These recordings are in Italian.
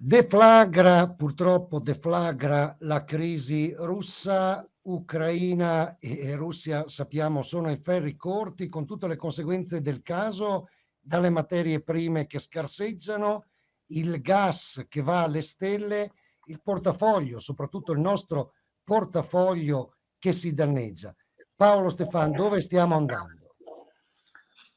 Purtroppo deflagra la crisi russa, Ucraina e Russia sappiamo sono ai ferri corti con tutte le conseguenze del caso, dalle materie prime che scarseggiano, il gas che va alle stelle, il portafoglio, soprattutto il nostro portafoglio che si danneggia. Paolo Stefan, dove stiamo andando?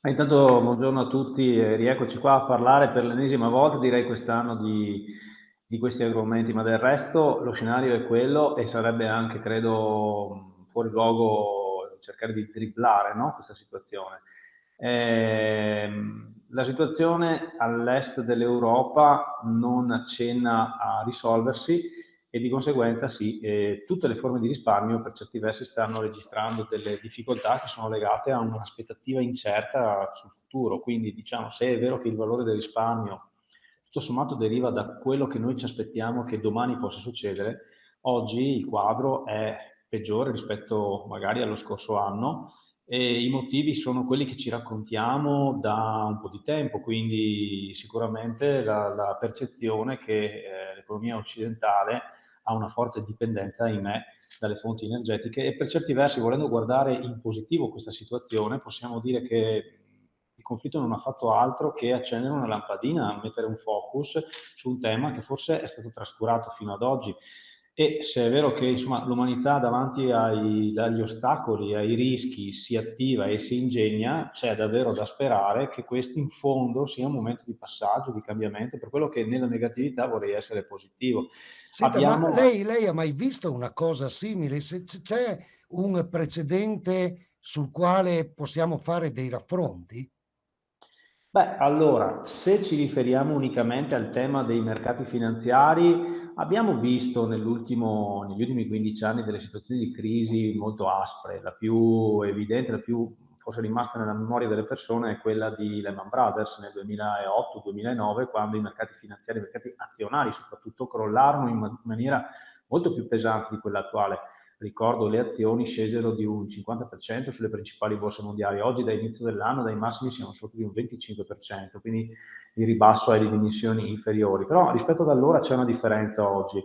Intanto buongiorno a tutti e rieccoci qua a parlare per l'ennesima volta, direi quest'anno, di questi argomenti, ma del resto lo scenario è quello e sarebbe anche, credo, fuori luogo cercare di dribblare, no, questa situazione. La situazione all'est dell'Europa non accenna a risolversi e di conseguenza sì, tutte le forme di risparmio per certi versi stanno registrando delle difficoltà che sono legate a un'aspettativa incerta sul futuro. Quindi diciamo, se è vero che il valore del risparmio tutto sommato deriva da quello che noi ci aspettiamo che domani possa succedere, oggi il quadro è peggiore rispetto magari allo scorso anno e i motivi sono quelli che ci raccontiamo da un po' di tempo, quindi sicuramente la percezione che l'economia occidentale ha una forte dipendenza, ahimè, dalle fonti energetiche e per certi versi, volendo guardare in positivo questa situazione, possiamo dire che il conflitto non ha fatto altro che accendere una lampadina, mettere un focus su un tema che forse è stato trascurato fino ad oggi. E se è vero che insomma, l'umanità davanti agli ostacoli, ai rischi si attiva e si ingegna, c'è davvero da sperare che questo in fondo sia un momento di passaggio, di cambiamento, per quello che nella negatività vorrei essere positivo. Senta, ma Abbiamo lei ha mai visto una cosa simile? Se c'è un precedente sul quale possiamo fare dei raffronti? Beh, allora, se ci riferiamo unicamente al tema dei mercati finanziari, abbiamo visto negli ultimi 15 anni delle situazioni di crisi molto aspre. La più evidente, la più forse rimasta nella memoria delle persone è quella di Lehman Brothers nel 2008-2009, quando i mercati finanziari, i mercati azionari soprattutto, crollarono in maniera molto più pesante di quella attuale. Ricordo le azioni scesero di un 50% sulle principali borse mondiali. Oggi da inizio dell'anno dai massimi siamo sotto di un 25%, quindi il ribasso è di dimensioni inferiori. Però rispetto ad allora c'è una differenza oggi.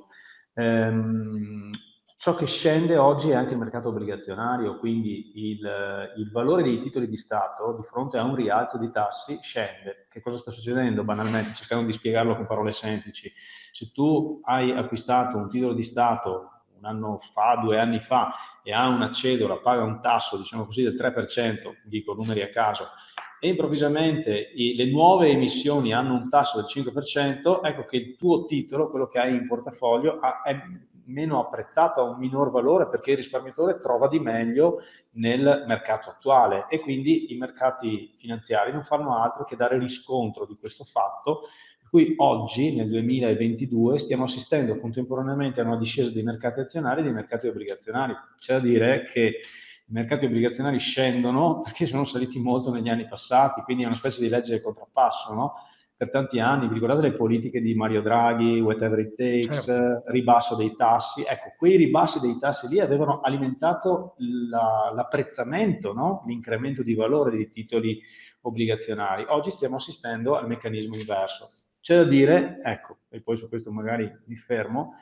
Ehm, Ciò che scende oggi è anche il mercato obbligazionario, quindi il valore dei titoli di Stato di fronte a un rialzo di tassi scende. Che cosa sta succedendo? Banalmente, cercando di spiegarlo con parole semplici. Se tu hai acquistato un titolo di Stato un anno fa, 2 anni fa, e ha una cedola, paga un tasso, diciamo così, del 3%, dico numeri a caso, e improvvisamente le nuove emissioni hanno un tasso del 5%, ecco che il tuo titolo, quello che hai in portafoglio, è meno apprezzato, ha un minor valore perché il risparmiatore trova di meglio nel mercato attuale e quindi i mercati finanziari non fanno altro che dare riscontro di questo fatto cui oggi, nel 2022, stiamo assistendo contemporaneamente a una discesa dei mercati azionari e dei mercati obbligazionari. C'è da dire che i mercati obbligazionari scendono perché sono saliti molto negli anni passati, quindi è una specie di legge del contrappasso, no? Per tanti anni, vi ricordate le politiche di Mario Draghi, whatever it takes, Certo. ribasso dei tassi? Ecco, quei ribassi dei tassi lì avevano alimentato l'apprezzamento, no? L'incremento di valore dei titoli obbligazionari. Oggi stiamo assistendo al meccanismo inverso. C'è da dire, ecco, e poi su questo magari mi fermo,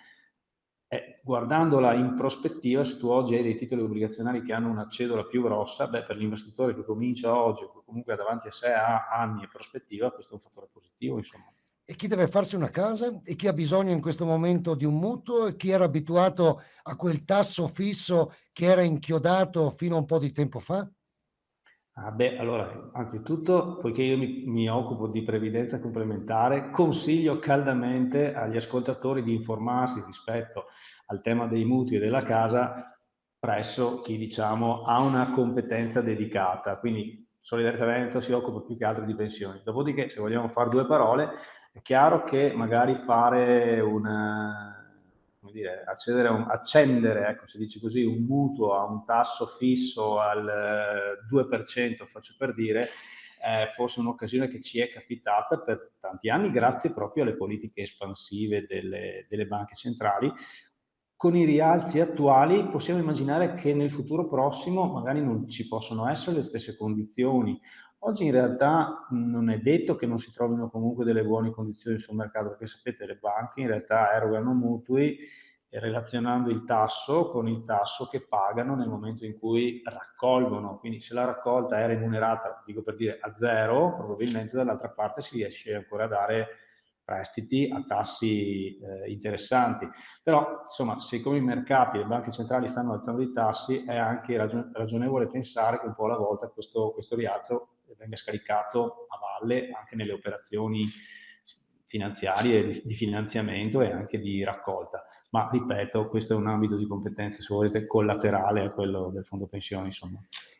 guardandola in prospettiva, se tu oggi hai dei titoli obbligazionari che hanno una cedola più grossa, beh, per l'investitore che comincia oggi o che comunque ha davanti a sé ha anni e prospettiva, questo è un fattore positivo, insomma. E chi deve farsi una casa? E chi ha bisogno in questo momento di un mutuo? E chi era abituato a quel tasso fisso che era inchiodato fino a un po' di tempo fa? Ah beh, allora, anzitutto, poiché io mi occupo di previdenza complementare, consiglio caldamente agli ascoltatori di informarsi rispetto al tema dei mutui e della casa presso chi, diciamo, ha una competenza dedicata. Quindi Solidarietà Veneto si occupa più che altro di pensioni. Dopodiché, se vogliamo fare due parole, è chiaro che magari fare come dire, accendere, ecco, si dice così, un mutuo a un tasso fisso al 2%, faccio per dire, forse un'occasione che ci è capitata per tanti anni grazie proprio alle politiche espansive delle banche centrali. Con i rialzi attuali possiamo immaginare che nel futuro prossimo magari non ci possono essere le stesse condizioni Oggi in realtà non è detto che non si trovino comunque delle buone condizioni sul mercato, perché sapete le banche in realtà erogano mutui relazionando il tasso con il tasso che pagano nel momento in cui raccolgono. Quindi se la raccolta è remunerata, dico per dire, a zero, probabilmente dall'altra parte si riesce ancora a dare prestiti a tassi interessanti. Però, insomma, siccome i mercati e le banche centrali stanno alzando i tassi, è anche ragionevole pensare che un po' alla volta questo rialzo venga scaricato a valle anche nelle operazioni finanziarie di finanziamento e anche di raccolta. Ma ripeto, questo è un ambito di competenze, se volete, collaterale a quello del fondo pensioni, insomma.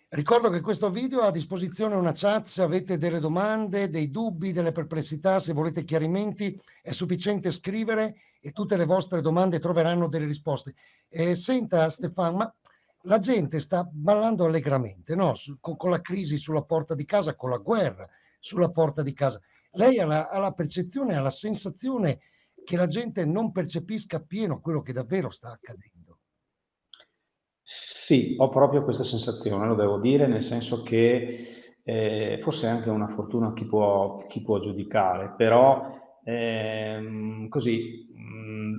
Ricordo che questo video ha a disposizione una chat, se avete delle domande, dei dubbi, delle perplessità, se volete chiarimenti, è sufficiente scrivere e tutte le vostre domande troveranno delle risposte. Senta Stefano, ma la gente sta ballando allegramente, no? Con la crisi sulla porta di casa, con la guerra sulla porta di casa. Lei ha la percezione, ha la sensazione che la gente non percepisca appieno quello che davvero sta accadendo? Sì, ho proprio questa sensazione, lo devo dire, nel senso che forse è anche una fortuna chi può giudicare, però così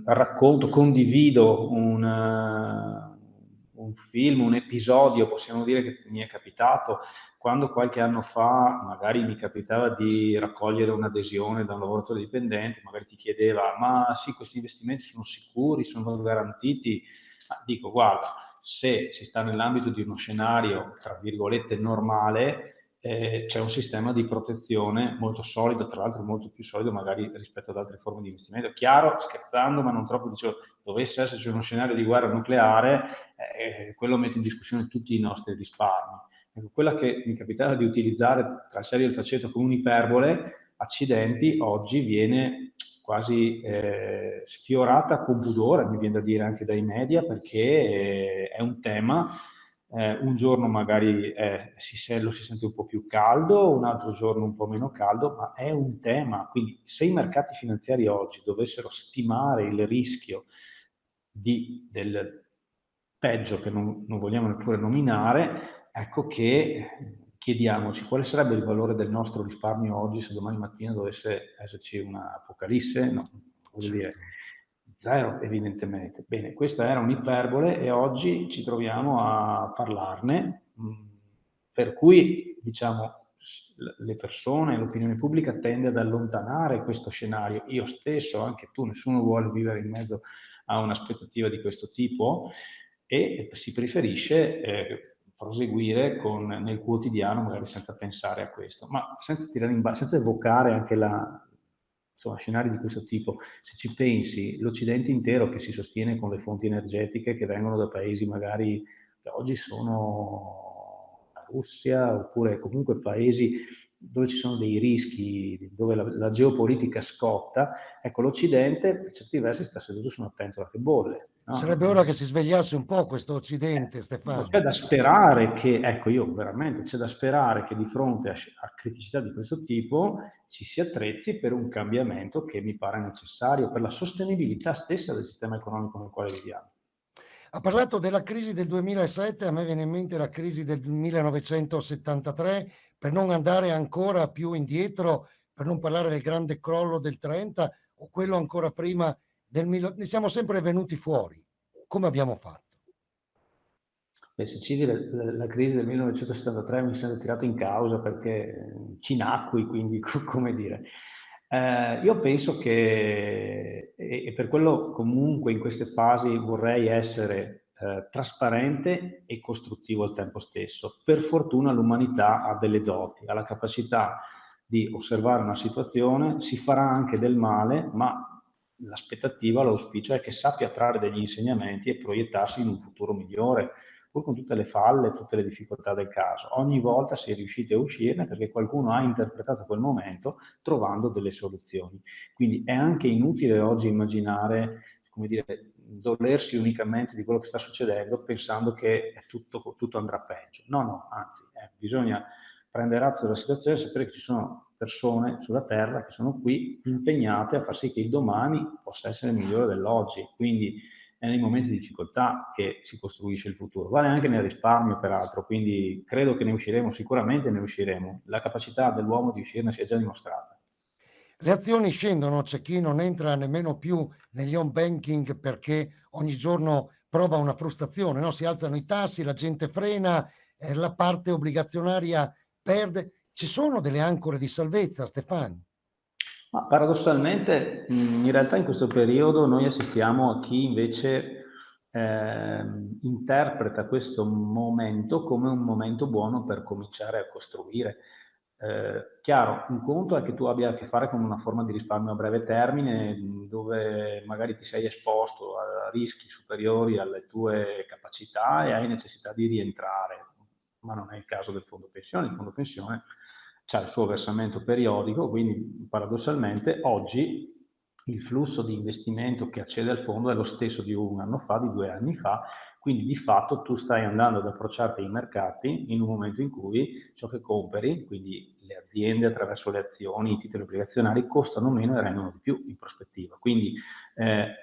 racconto, condivido un film, un episodio, possiamo dire che mi è capitato quando qualche anno fa magari mi capitava di raccogliere un'adesione da un lavoratore dipendente, magari ti chiedeva, ma sì, questi investimenti sono sicuri, sono garantiti? Ma dico, guarda, se si sta nell'ambito di uno scenario, tra virgolette, normale, c'è un sistema di protezione molto solido, tra l'altro molto più solido magari rispetto ad altre forme di investimento. Chiaro, scherzando, ma non troppo, dicevo, dovesse esserci uno scenario di guerra nucleare, quello mette in discussione tutti i nostri risparmi. Ecco, quella che mi capitava di utilizzare tra il serio e il faceto come un'iperbole, accidenti, oggi viene quasi sfiorata con pudore, mi viene da dire anche dai media, perché è un tema, un giorno magari lo si sente un po' più caldo, un altro giorno un po' meno caldo, ma è un tema. Quindi se i mercati finanziari oggi dovessero stimare il rischio del peggio che non vogliamo neppure nominare, ecco che chiediamoci quale sarebbe il valore del nostro risparmio oggi se domani mattina dovesse esserci un'apocalisse? No, voglio dire, Certo. zero evidentemente. Bene, questa era un'iperbole e oggi ci troviamo a parlarne, per cui diciamo le persone, l'opinione pubblica tende ad allontanare questo scenario. Io stesso, anche tu, nessuno vuole vivere in mezzo a un'aspettativa di questo tipo e si preferisce proseguire nel quotidiano, magari senza pensare a questo, ma senza evocare anche insomma, scenari di questo tipo. Se ci pensi, l'Occidente intero che si sostiene con le fonti energetiche che vengono da paesi magari che oggi sono la Russia, oppure comunque paesi dove ci sono dei rischi, dove la geopolitica scotta, ecco, l'Occidente per certi versi sta seduto su una pentola che bolle. No? Sarebbe ora che si svegliasse un po' questo Occidente, C'è Stefano. da sperare che, ecco, io veramente c'è da sperare che di fronte a criticità di questo tipo ci si attrezzi per un cambiamento che mi pare necessario per la sostenibilità stessa del sistema economico nel quale viviamo. Ha parlato della crisi del 2007, a me viene in mente la crisi del 1973, per non andare ancora più indietro, per non parlare del grande crollo del 30 o quello ancora prima ne siamo sempre venuti fuori. Come abbiamo fatto? Beh, se citi la crisi del 1973 mi sento tirato in causa perché ci nacqui, quindi come dire. Io penso che, e per quello comunque in queste fasi vorrei essere trasparente e costruttivo al tempo stesso. Per fortuna l'umanità ha delle doti, ha la capacità di osservare una situazione, si farà anche del male, ma l'aspettativa, l'auspicio è che sappia trarre degli insegnamenti e proiettarsi in un futuro migliore, pur con tutte le falle, tutte le difficoltà del caso. Ogni volta si è riusciti a uscirne perché qualcuno ha interpretato quel momento trovando delle soluzioni. Quindi è anche inutile oggi immaginare, come dire, dolersi unicamente di quello che sta succedendo pensando che tutto andrà peggio. No, no, anzi, bisogna prendere atto della situazione e sapere che ci sono persone sulla Terra che sono qui impegnate a far sì che il domani possa essere migliore dell'oggi. Quindi è nei momenti di difficoltà che si costruisce il futuro. Vale anche nel risparmio, peraltro, quindi credo che ne usciremo, sicuramente ne usciremo. La capacità dell'uomo di uscirne si è già dimostrata. Le azioni scendono, c'è chi non entra nemmeno più negli home banking perché ogni giorno prova una frustrazione, no? Si alzano i tassi, la gente frena, la parte obbligazionaria perde. Ci sono delle ancore di salvezza, Stefano? Ma paradossalmente, in realtà in questo periodo noi assistiamo a chi invece interpreta questo momento come un momento buono per cominciare a costruire. Chiaro, un conto è che tu abbia a che fare con una forma di risparmio a breve termine, dove magari ti sei esposto a rischi superiori alle tue capacità e hai necessità di rientrare, ma non è il caso del fondo pensione. Il fondo pensione c'ha il suo versamento periodico, quindi paradossalmente oggi il flusso di investimento che accede al fondo è lo stesso di un anno fa, di 2 anni fa, quindi di fatto tu stai andando ad approcciarti ai mercati in un momento in cui ciò che compri, quindi le aziende attraverso le azioni, i titoli obbligazionari, costano meno e rendono di più in prospettiva. Quindi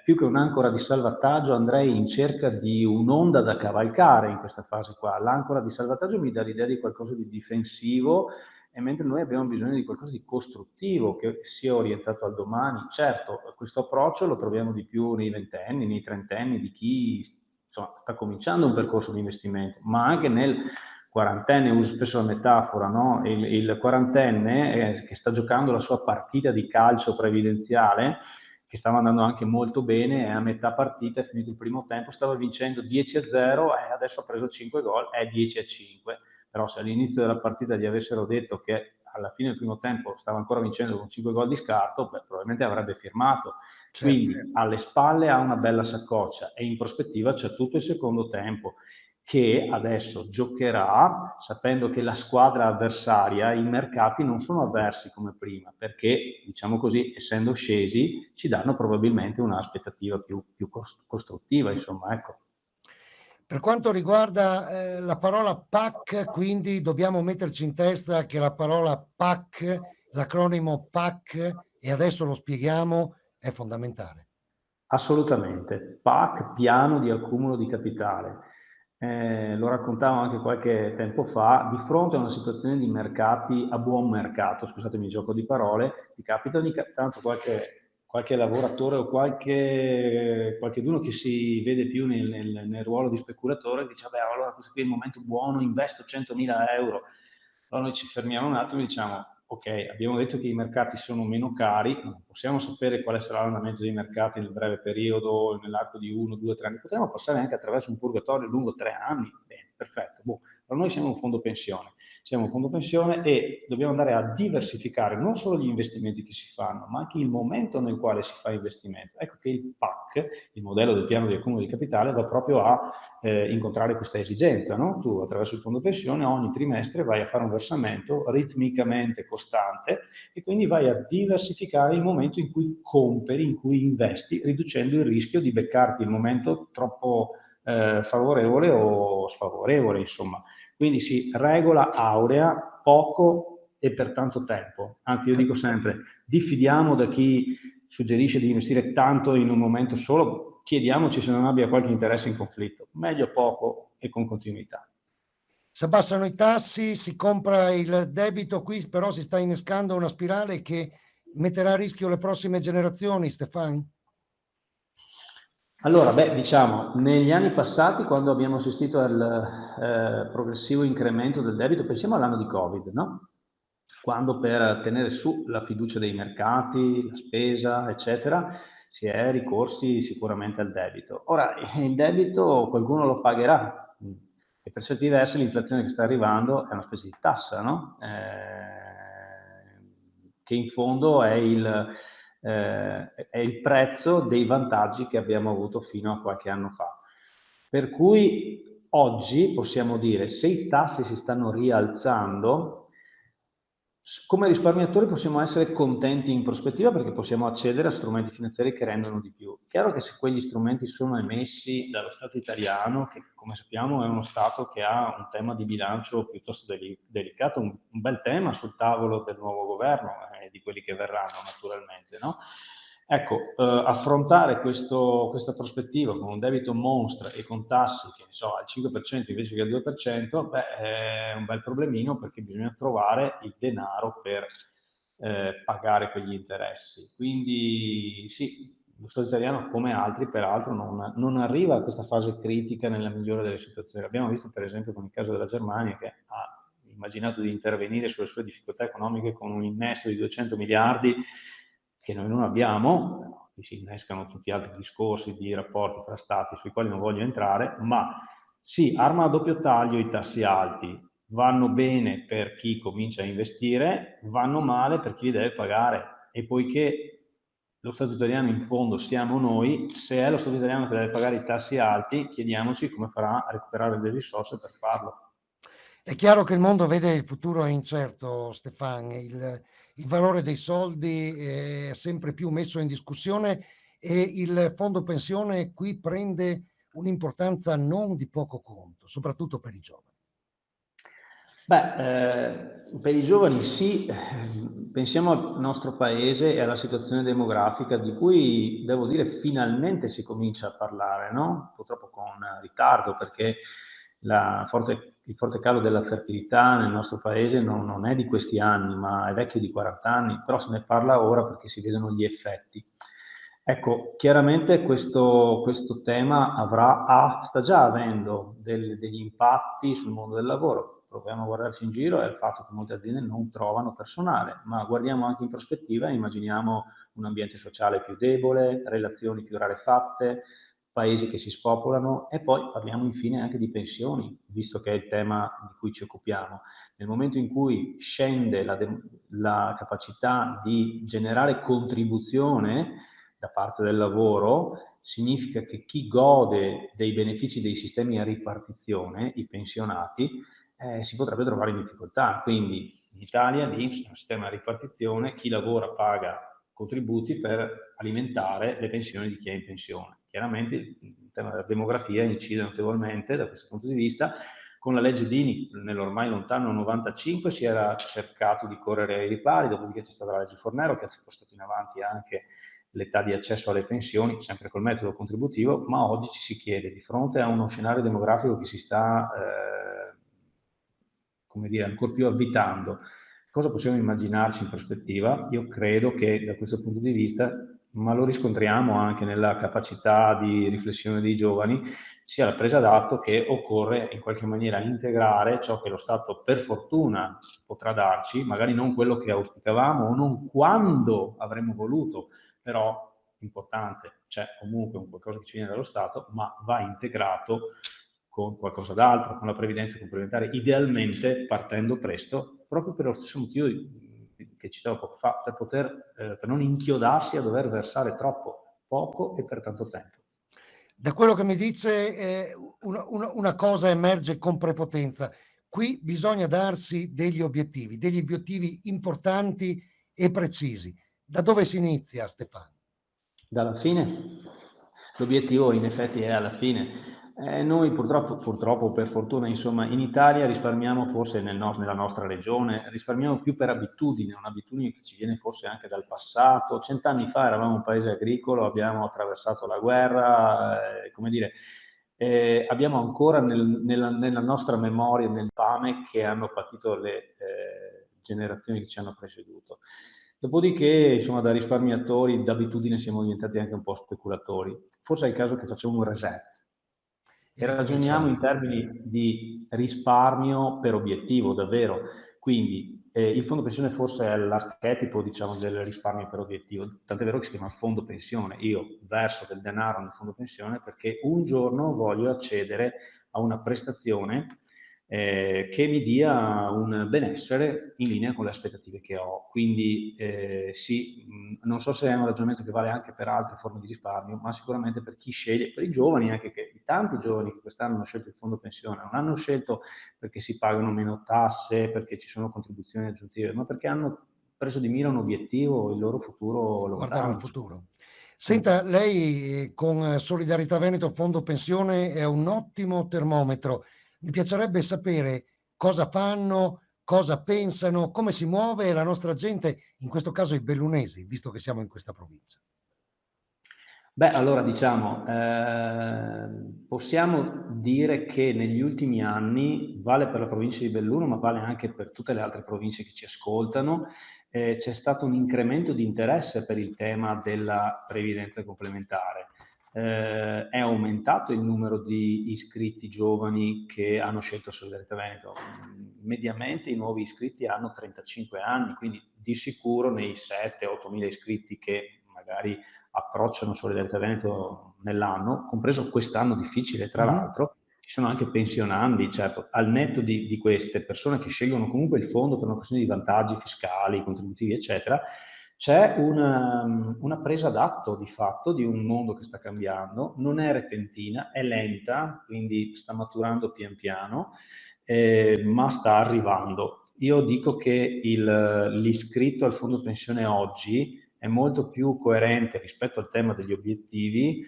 più che un'ancora di salvataggio andrei in cerca di un'onda da cavalcare in questa fase qua. L'ancora di salvataggio mi dà l'idea di qualcosa di difensivo, e mentre noi abbiamo bisogno di qualcosa di costruttivo che sia orientato al domani. Certo, questo approccio lo troviamo di più nei ventenni, nei trentenni, di chi insomma, sta cominciando un percorso di investimento, ma anche nel quarantenne, uso spesso la metafora, no? Il quarantenne che sta giocando la sua partita di calcio previdenziale, che stava andando anche molto bene, e a metà partita è finito il primo tempo, stava vincendo 10-0 e adesso ha preso 5 gol, è 10-5. Però se all'inizio della partita gli avessero detto che alla fine del primo tempo stava ancora vincendo con 5 gol di scarto, beh, probabilmente avrebbe firmato. Certo. Quindi alle spalle ha una bella saccoccia e in prospettiva c'è tutto il secondo tempo, che adesso giocherà sapendo che la squadra avversaria, i mercati non sono avversi come prima, perché, diciamo così, essendo scesi, ci danno probabilmente un'aspettativa più costruttiva, insomma, ecco. Per quanto riguarda, la parola PAC, quindi dobbiamo metterci in testa che la parola PAC, l'acronimo PAC, e adesso lo spieghiamo, è fondamentale. Assolutamente. PAC, piano di accumulo di capitale. Lo raccontavo anche qualche tempo fa, di fronte a una situazione di mercati a buon mercato, scusatemi il gioco di parole, ti capita ogni tanto qualche lavoratore o qualcheduno che si vede più nel ruolo di speculatore e dice, vabbè, allora questo qui è il momento buono, investo 100.000 euro. Allora noi ci fermiamo un attimo e diciamo, ok, abbiamo detto che i mercati sono meno cari, non possiamo sapere quale sarà l'andamento dei mercati nel breve periodo, nell'arco di 1, 2, 3 anni, potremmo passare anche attraverso un purgatorio lungo 3 anni, bene, perfetto. Boh. Allora noi siamo un fondo pensione e dobbiamo andare a diversificare non solo gli investimenti che si fanno, ma anche il momento nel quale si fa investimento. Ecco che il PAC, il modello del piano di accumulo di capitale, va proprio a incontrare questa esigenza, no? Tu attraverso il fondo pensione ogni trimestre vai a fare un versamento ritmicamente costante e quindi vai a diversificare il momento in cui compri, in cui investi, riducendo il rischio di beccarti il momento troppo favorevole o sfavorevole, insomma. Quindi si regola aurea poco e per tanto tempo. Anzi, io dico sempre, diffidiamo da chi suggerisce di investire tanto in un momento solo, chiediamoci se non abbia qualche interesse in conflitto. Meglio poco e con continuità. Si abbassano i tassi, si compra il debito, qui però si sta innescando una spirale che metterà a rischio le prossime generazioni, Stefan? Allora, beh, diciamo, negli anni passati, quando abbiamo assistito al progressivo incremento del debito, pensiamo all'anno di Covid, no? Quando per tenere su la fiducia dei mercati, la spesa, eccetera, si è ricorsi sicuramente al debito. Ora, il debito qualcuno lo pagherà, e per certi versi l'inflazione che sta arrivando è una specie di tassa, no? Che in fondo è il prezzo dei vantaggi che abbiamo avuto fino a qualche anno fa. Per cui oggi possiamo dire, se i tassi si stanno rialzando, come risparmiatori possiamo essere contenti in prospettiva perché possiamo accedere a strumenti finanziari che rendono di più. Chiaro che se quegli strumenti sono emessi dallo Stato italiano, che come sappiamo è uno Stato che ha un tema di bilancio piuttosto delicato, un bel tema sul tavolo del nuovo governo e di quelli che verranno naturalmente, no? Ecco, affrontare questa prospettiva con un debito mostro e con tassi, che ne so, al 5% invece che al 2%, beh, è un bel problemino, perché bisogna trovare il denaro per pagare quegli interessi. Quindi sì, lo Stato italiano, come altri, peraltro, non arriva a questa fase critica nella migliore delle situazioni. Abbiamo visto per esempio con il caso della Germania, che ha immaginato di intervenire sulle sue difficoltà economiche con un innesto di 200 miliardi che noi non abbiamo. Qui si innescano tutti altri discorsi di rapporti fra stati sui quali non voglio entrare, ma sì, arma a doppio taglio i tassi alti, vanno bene per chi comincia a investire, vanno male per chi li deve pagare. E poiché lo Stato italiano in fondo siamo noi, se è lo Stato italiano che deve pagare i tassi alti, chiediamoci come farà a recuperare le risorse per farlo. È chiaro che il mondo vede il futuro è incerto, Stefan, il valore dei soldi è sempre più messo in discussione e il fondo pensione qui prende un'importanza non di poco conto, soprattutto per i giovani. Beh, per i giovani sì, pensiamo al nostro paese e alla situazione demografica di cui, devo dire, finalmente si comincia a parlare, no? Purtroppo con ritardo, perché il forte calo della fertilità nel nostro paese non è di questi anni, ma è vecchio di 40 anni, però se ne parla ora perché si vedono gli effetti. Ecco, chiaramente questo tema sta già avendo degli impatti sul mondo del lavoro. Proviamo a guardarci in giro, è il fatto che molte aziende non trovano personale, ma guardiamo anche in prospettiva, immaginiamo un ambiente sociale più debole, relazioni più rarefatte, paesi che si spopolano, e poi parliamo infine anche di pensioni, visto che è il tema di cui ci occupiamo. Nel momento in cui scende la capacità di generare contribuzione da parte del lavoro, significa che chi gode dei benefici dei sistemi a ripartizione, i pensionati, si potrebbe trovare in difficoltà. Quindi in Italia lì c'è un sistema a ripartizione, chi lavora paga contributi per alimentare le pensioni di chi è in pensione. Chiaramente il tema della demografia incide notevolmente da questo punto di vista. Con la legge Dini, nell'ormai lontano 95, si era cercato di correre ai ripari, dopodiché c'è stata la legge Fornero che ha spostato in avanti anche l'età di accesso alle pensioni, sempre col metodo contributivo, ma oggi ci si chiede, di fronte a uno scenario demografico che si sta, come dire, ancora più avvitando, cosa possiamo immaginarci in prospettiva? Io credo che da questo punto di vista, ma lo riscontriamo anche nella capacità di riflessione dei giovani, sia la presa d'atto che occorre in qualche maniera integrare ciò che lo Stato per fortuna potrà darci, magari non quello che auspicavamo o non quando avremmo voluto, però importante, c'è comunque un qualcosa che ci viene dallo Stato, ma va integrato con qualcosa d'altro, con la previdenza complementare, idealmente partendo presto, proprio per lo stesso motivo che citavo poco fa, per non inchiodarsi a dover versare troppo, poco e per tanto tempo. Da quello che mi dice, una cosa emerge con prepotenza. Qui bisogna darsi degli obiettivi importanti e precisi. Da dove si inizia, Stefano? Dalla fine, l'obiettivo in effetti è alla fine. Noi purtroppo, per fortuna, insomma, in Italia risparmiamo forse nella nostra regione, risparmiamo più per abitudine, un'abitudine che ci viene forse anche dal passato. 100 anni fa eravamo un paese agricolo, abbiamo attraversato la guerra, come dire, abbiamo ancora nella nostra memoria, nel fame che hanno patito le generazioni che ci hanno preceduto. Dopodiché, insomma, da risparmiatori d'abitudine siamo diventati anche un po' speculatori. Forse è il caso che facciamo un reset E e ragioniamo in ricominciamo. termini di risparmio per obiettivo, davvero. Quindi il fondo pensione forse è l'archetipo, diciamo, del risparmio per obiettivo, tant'è vero che si chiama fondo pensione. Io verso del denaro nel fondo pensione perché un giorno voglio accedere a una prestazione che mi dia un benessere in linea con le aspettative che ho. Quindi sì, non so se è un ragionamento che vale anche per altre forme di risparmio, ma sicuramente per chi sceglie, per i giovani, anche che tanti giovani che quest'anno hanno scelto il fondo pensione, non hanno scelto perché si pagano meno tasse, perché ci sono contribuzioni aggiuntive, ma perché hanno preso di mira un obiettivo, il loro futuro Guardare al lontano. futuro. Mm. Senta, lei con Solidarietà Veneto Fondo Pensione è un ottimo termometro. Mi piacerebbe sapere cosa fanno, cosa pensano, come si muove la nostra gente, in questo caso i bellunesi, visto che siamo in questa provincia. Beh, allora diciamo, possiamo dire che negli ultimi anni, vale per la provincia di Belluno, ma vale anche per tutte le altre province che ci ascoltano, c'è stato un incremento di interesse per il tema della previdenza complementare. È aumentato il numero di iscritti giovani che hanno scelto Solidarietà Veneto. Mediamente i nuovi iscritti hanno 35 anni, quindi di sicuro nei 7-8 mila iscritti che magari approcciano Solidarietà Veneto nell'anno, compreso quest'anno difficile tra Mhm. l'altro, ci sono anche pensionandi, certo, al netto di queste persone che scelgono comunque il fondo per una questione di vantaggi fiscali, contributivi, eccetera, c'è una presa d'atto di fatto di un mondo che sta cambiando, non è repentina, è lenta, quindi sta maturando pian piano, ma sta arrivando. Io dico che l'iscritto al fondo pensione oggi è molto più coerente rispetto al tema degli obiettivi,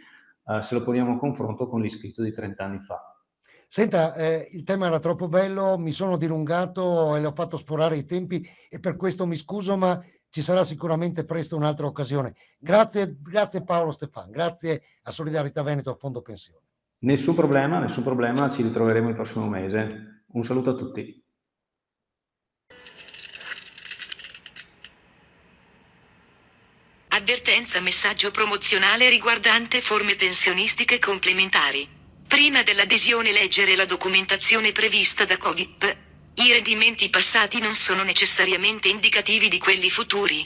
se lo poniamo a confronto con l'iscritto di 30 anni fa. Senta, il tema era troppo bello, mi sono dilungato e le ho fatto sforare i tempi e per questo mi scuso, ma ci sarà sicuramente presto un'altra occasione. Grazie, grazie Paolo Stefan, grazie a Solidarietà Veneto a Fondo Pensione. Nessun problema, ci ritroveremo il prossimo mese. Un saluto a tutti. Avvertenza messaggio promozionale riguardante forme pensionistiche complementari. Prima dell'adesione leggere la documentazione prevista da COGIP. I rendimenti passati non sono necessariamente indicativi di quelli futuri.